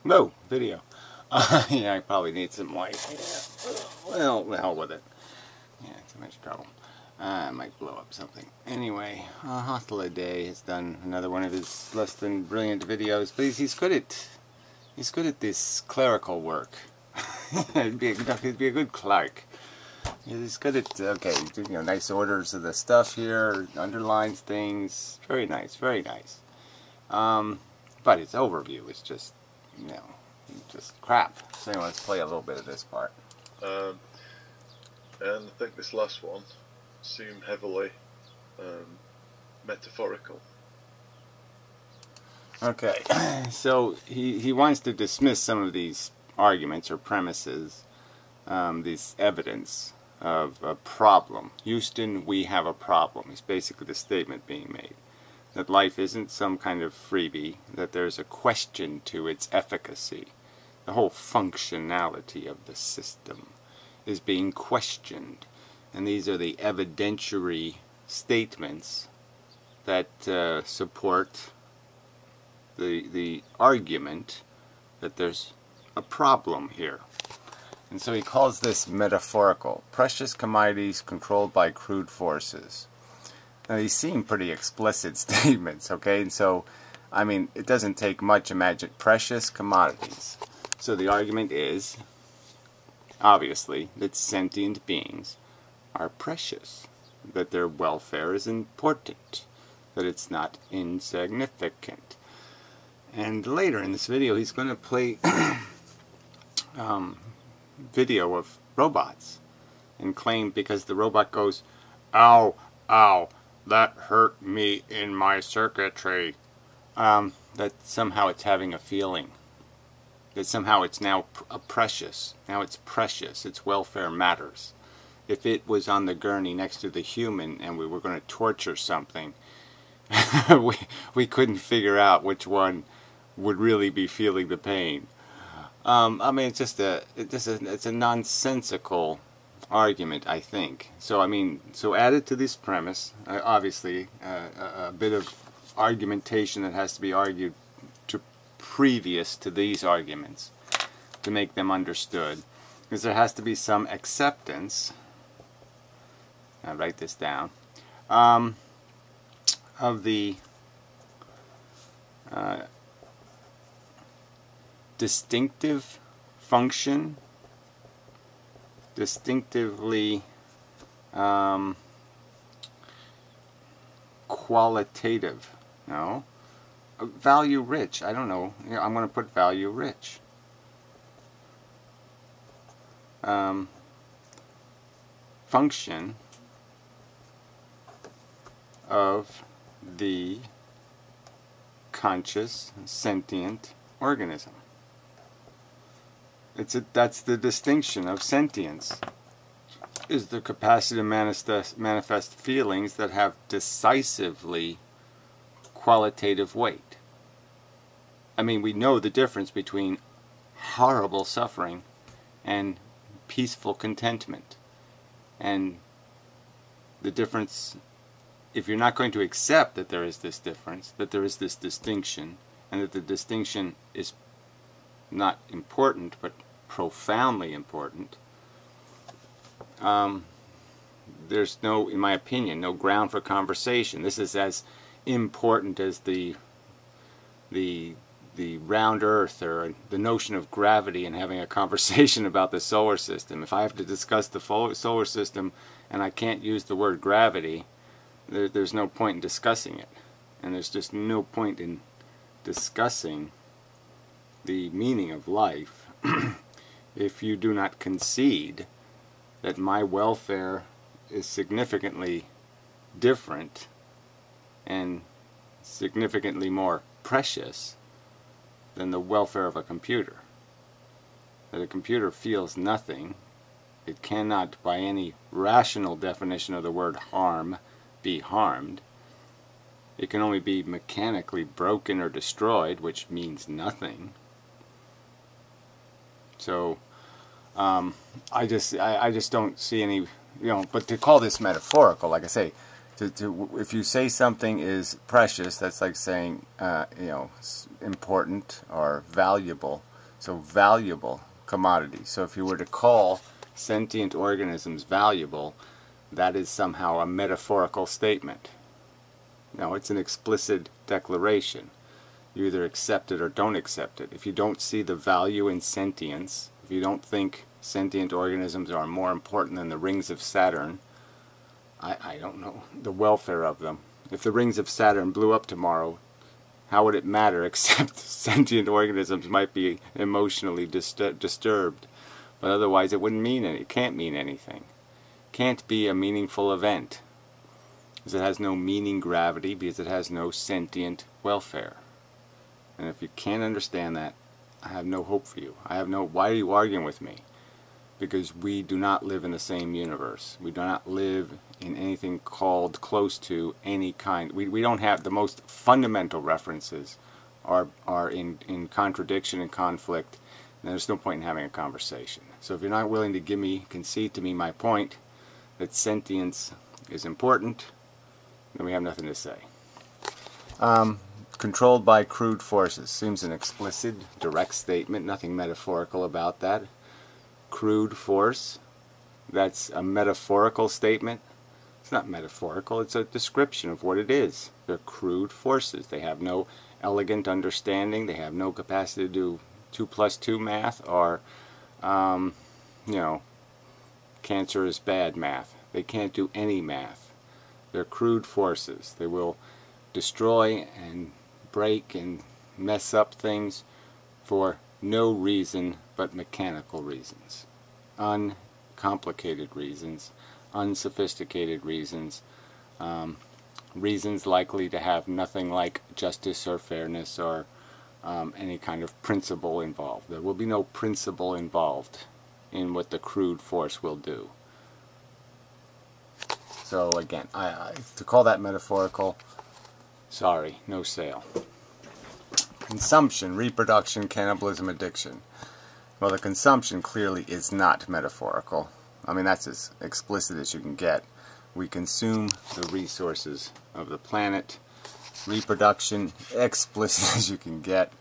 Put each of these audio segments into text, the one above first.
Whoa, video. Yeah, I probably need some light. Yeah. Well, the hell with it. Yeah, too much trouble. I might blow up something. Anyway, Hostile Day has done another one of his less than brilliant videos, but he's good at this clerical work. he'd be a good clerk. He's good at nice orders of the stuff here, underlines things. Very nice, very nice. But his overview is just, just crap. So anyway, let's play a little bit of this part. And I think this last one seemed heavily metaphorical. Okay, so he wants to dismiss some of these arguments or premises, this evidence of a problem. Houston, we have a problem. It's basically the statement being made. That life isn't some kind of freebie, that there's a question to its efficacy. The whole functionality of the system is being questioned. And these are the evidentiary statements that support the argument that there's a problem here. And so he calls this metaphorical. Precious commodities controlled by crude forces. Now these seem pretty explicit statements, okay? And so, I mean, it doesn't take much to imagine precious commodities. So the argument is, obviously, that sentient beings are precious, that their welfare is important, that it's not insignificant. And later in this video, he's going to play video of robots and claim because the robot goes, ow, ow, that hurt me in my circuitry, that somehow it's having a feeling, that somehow it's now precious. Now it's precious. Its welfare matters. If it was on the gurney next to the human and we were going to torture something, we couldn't figure out which one would really be feeling the pain. I mean, it's a nonsensical argument, I think. So I mean, so added to this premise, obviously, a bit of argumentation that has to be argued to previous to these arguments to make them understood, because there has to be some acceptance. I'll write this down. Of the distinctive function, distinctively qualitative, no, value rich, I don't know, I'm going to put value rich. Function of the conscious sentient organism. That's the distinction of sentience, is the capacity to manifest feelings that have decisively qualitative weight. I mean, we know the difference between horrible suffering and peaceful contentment. And the difference, if you're not going to accept that there is this difference, that there is this distinction, and that the distinction is not important but profoundly important, there's no, in my opinion, no ground for conversation. This is as important as the round earth or the notion of gravity and having a conversation about the solar system. If I have to discuss the solar system and I can't use the word gravity, there's no point in discussing it. And there's just no point in discussing the meaning of life if you do not concede that my welfare is significantly different and significantly more precious than the welfare of a computer. That a computer feels nothing. It cannot, by any rational definition of the word harm, be harmed. It can only be mechanically broken or destroyed, which means nothing. So I just don't see any, but to call this metaphorical, like I say, if you say something is precious, that's like saying important or valuable. So valuable commodity. So if you were to call sentient organisms valuable, that is somehow a metaphorical statement. No, it's an explicit declaration. You either accept it or don't accept it. If you don't see the value in sentience, if you don't think sentient organisms are more important than the rings of Saturn, I don't know, the welfare of them. If the rings of Saturn blew up tomorrow, how would it matter except sentient organisms might be emotionally disturbed? But otherwise it wouldn't mean it can't mean anything. Can't be a meaningful event. Because it has no meaning gravity, because it has no sentient welfare. And if you can't understand that, I have no hope for you. Why are you arguing with me? Because we do not live in the same universe. We do not live in anything called close to any kind. We don't have the most fundamental references are in contradiction and conflict, and there's no point in having a conversation. So if you're not willing to concede to me my point that sentience is important, then we have nothing to say. Controlled by crude forces. Seems an explicit, direct statement, nothing metaphorical about that. Crude force, that's a metaphorical statement. It's not metaphorical, it's a description of what it is. They're crude forces. They have no elegant understanding. They have no capacity to do 2 plus 2 math or, cancer is bad math. They can't do any math. They're crude forces. They will destroy and break and mess up things for no reason but mechanical reasons, uncomplicated reasons, unsophisticated reasons, reasons likely to have nothing like justice or fairness or any kind of principle involved. There will be no principle involved in what the crude force will do. So again, to call that metaphorical, sorry, no sale. Consumption, reproduction, cannibalism, addiction. Well, the consumption clearly is not metaphorical. I mean, that's as explicit as you can get. We consume the resources of the planet. Reproduction, explicit as you can get.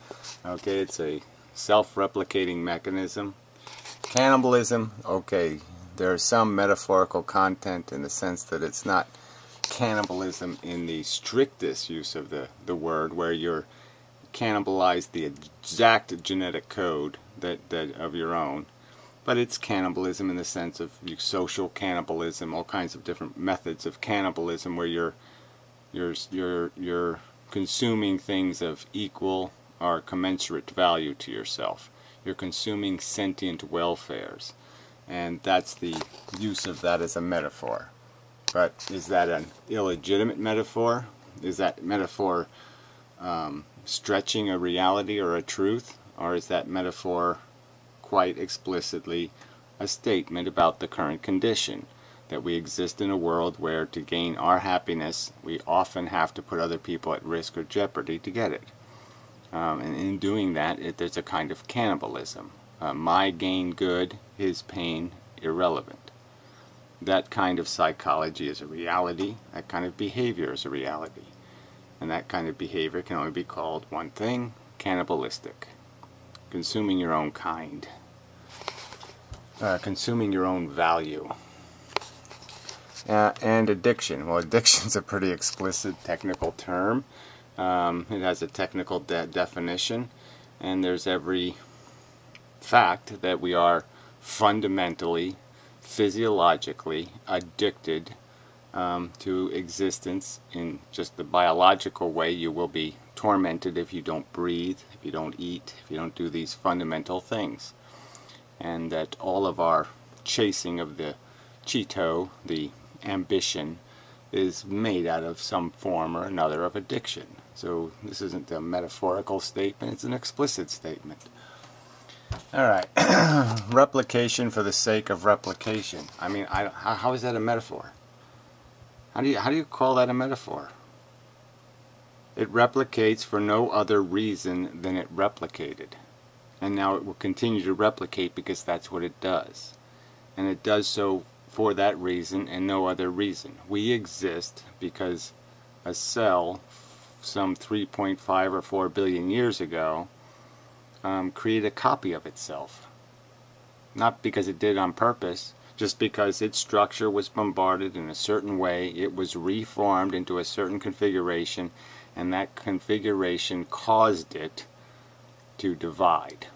Okay, it's a self-replicating mechanism. Cannibalism, okay, there's some metaphorical content in the sense that it's not cannibalism in the strictest use of the word, where you're cannibalize the exact genetic code that of your own, but it's cannibalism in the sense of social cannibalism, all kinds of different methods of cannibalism where you're consuming things of equal or commensurate value to yourself. You're consuming sentient welfares, and that's the use of that as a metaphor. But is that an illegitimate metaphor? Is that metaphor stretching a reality or a truth? Or is that metaphor quite explicitly a statement about the current condition? That we exist in a world where to gain our happiness, we often have to put other people at risk or jeopardy to get it. And in doing that, there's a kind of cannibalism. My gain good, his pain irrelevant. That kind of psychology is a reality. That kind of behavior is a reality. And that kind of behavior can only be called one thing: cannibalistic. Consuming your own kind. Consuming your own value. And addiction. Well, addiction's a pretty explicit technical term. It has a technical definition, and there's every fact that we are fundamentally, physiologically addicted to existence in just the biological way. You will be tormented if you don't breathe, if you don't eat, if you don't do these fundamental things. And that all of our chasing of the Cheeto, the ambition, is made out of some form or another of addiction. So this isn't a metaphorical statement, it's an explicit statement. Alright, replication for the sake of replication. I mean, how is that a metaphor? How do you call that a metaphor? It replicates for no other reason than it replicated. And now it will continue to replicate because that's what it does. And it does so for that reason and no other reason. We exist because a cell some 3.5 or 4 billion years ago create a copy of itself. Not because it did on purpose, just because its structure was bombarded in a certain way, it was reformed into a certain configuration, and that configuration caused it to divide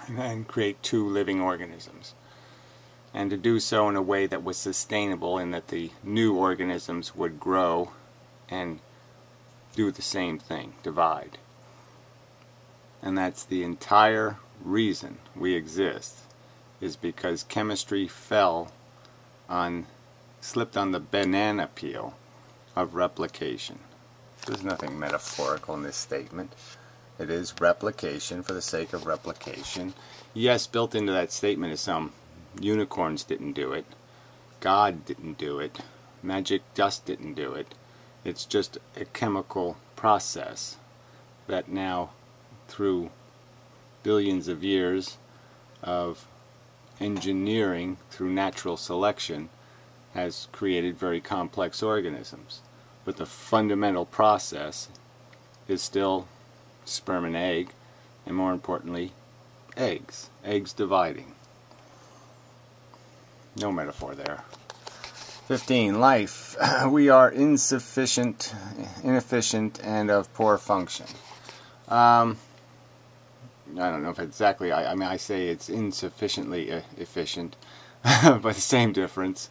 and create two living organisms. And to do so in a way that was sustainable, in that the new organisms would grow and do the same thing, divide. And that's the entire reason we exist, is because chemistry slipped on the banana peel of replication. There's nothing metaphorical in this statement. It is replication for the sake of replication. Yes, built into that statement is some unicorns didn't do it, God didn't do it, magic dust didn't do it. It's just a chemical process that now, through billions of years of engineering through natural selection, has created very complex organisms. But the fundamental process is still sperm and egg, and more importantly, eggs dividing. No metaphor there. 15. Life. We are insufficient, inefficient, and of poor function. I don't know if exactly, I mean, I say it's insufficiently efficient, but the same difference.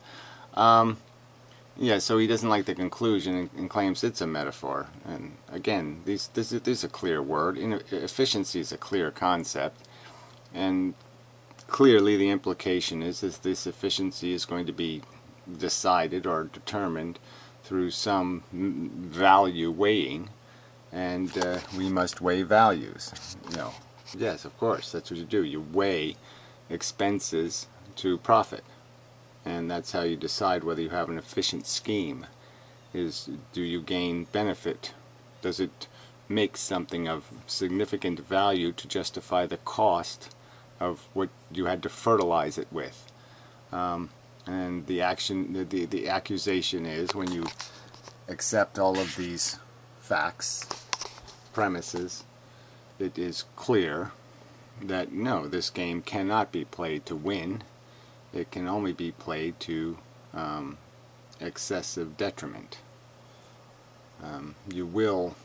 Yeah, so he doesn't like the conclusion and claims it's a metaphor. And again, this is a clear word. Efficiency is a clear concept, and clearly the implication is that this efficiency is going to be decided or determined through some value weighing, and we must weigh values. You know, yes, of course, that's what you do. You weigh expenses to profit, and that's how you decide whether you have an efficient scheme. Is, do you gain benefit? Does it make something of significant value to justify the cost of what you had to fertilize it with? And the accusation is, when you accept all of these facts, premises, it is clear that no, this game cannot be played to win. It can only be played to excessive detriment. You will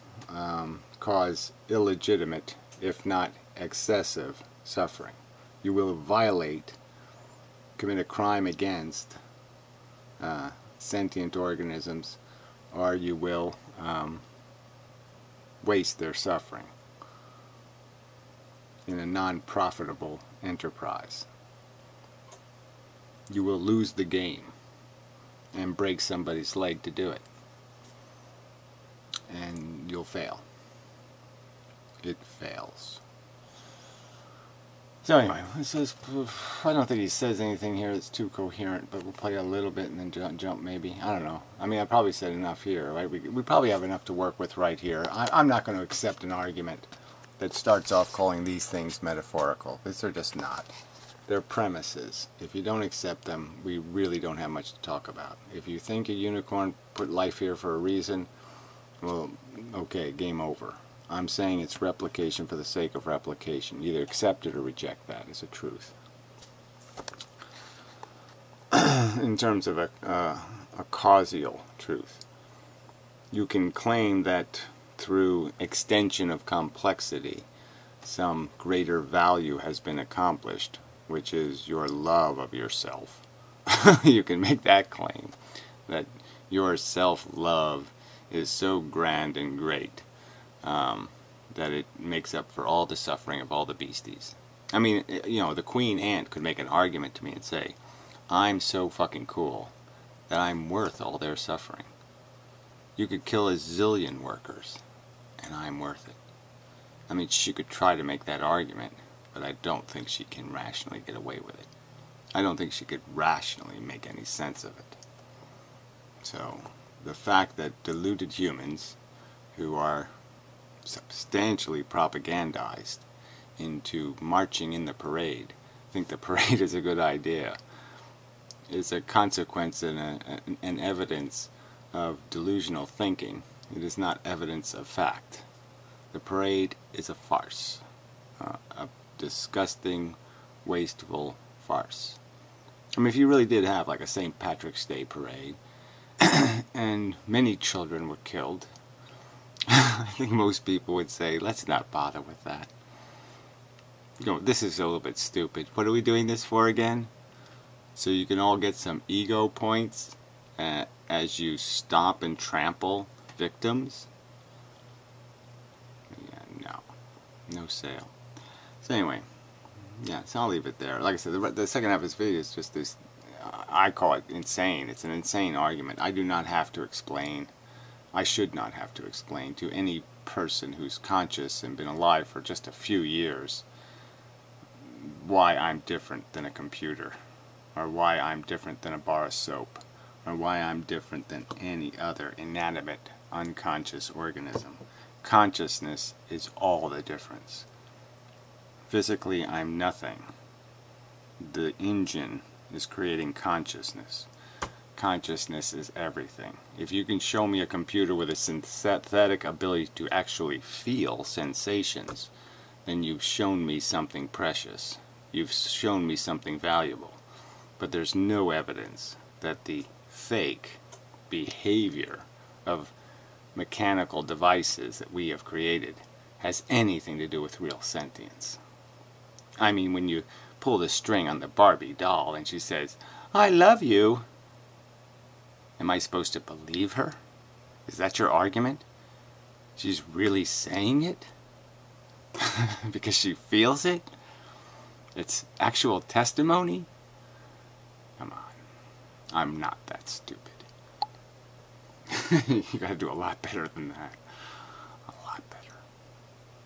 cause illegitimate, if not excessive, suffering. You will commit a crime against sentient organisms, or you will waste their suffering in a non-profitable enterprise. You will lose the game and break somebody's leg to do it, and you'll fail. It fails. So anyway, I don't think he says anything here that's too coherent, but we'll play a little bit and then jump maybe. I don't know. I mean, I probably said enough here, right? We probably have enough to work with right here. I'm not going to accept an argument that starts off calling these things metaphorical, because they're just not. They're premises. If you don't accept them, we really don't have much to talk about. If you think a unicorn put life here for a reason, well, okay, game over. I'm saying it's replication for the sake of replication. Either accept it or reject that as a truth. In terms of a causal truth, you can claim that through extension of complexity, some greater value has been accomplished, which is your love of yourself. You can make that claim, that your self-love is so grand and great that it makes up for all the suffering of all the beasties. I mean, you know, the queen ant could make an argument to me and say, I'm so fucking cool that I'm worth all their suffering. You could kill a zillion workers, and I'm worth it. I mean, she could try to make that argument, but I don't think she can rationally get away with it. I don't think she could rationally make any sense of it. So, the fact that deluded humans, who are substantially propagandized into marching in the parade, think the parade is a good idea, is a consequence and an evidence of delusional thinking. It is not evidence of fact. The parade is a farce. a disgusting, wasteful farce. I mean, if you really did have like a St. Patrick's Day parade, and many children were killed, I think most people would say, let's not bother with that. You know, this is a little bit stupid. What are we doing this for again? So you can all get some ego points as you stomp and trample victims? Yeah, no sale. So anyway, yeah, so I'll leave it there. Like I said, the second half of this video is just this, I call it insane. It's an insane argument. I do not have to explain, I should not have to explain to any person who's conscious and been alive for just a few years why I'm different than a computer, or why I'm different than a bar of soap, or why I'm different than any other inanimate, unconscious organism. Consciousness is all the difference. Physically, I'm nothing. The engine is creating consciousness. Consciousness is everything. If you can show me a computer with a synthetic ability to actually feel sensations, then you've shown me something precious. You've shown me something valuable. But there's no evidence that the fake behavior of mechanical devices that we have created has anything to do with real sentience. I mean, when you pull the string on the Barbie doll and she says, "I love you," am I supposed to believe her? Is that your argument? She's really saying it? Because she feels it? It's actual testimony? Come on. I'm not that stupid. You gotta do a lot better than that.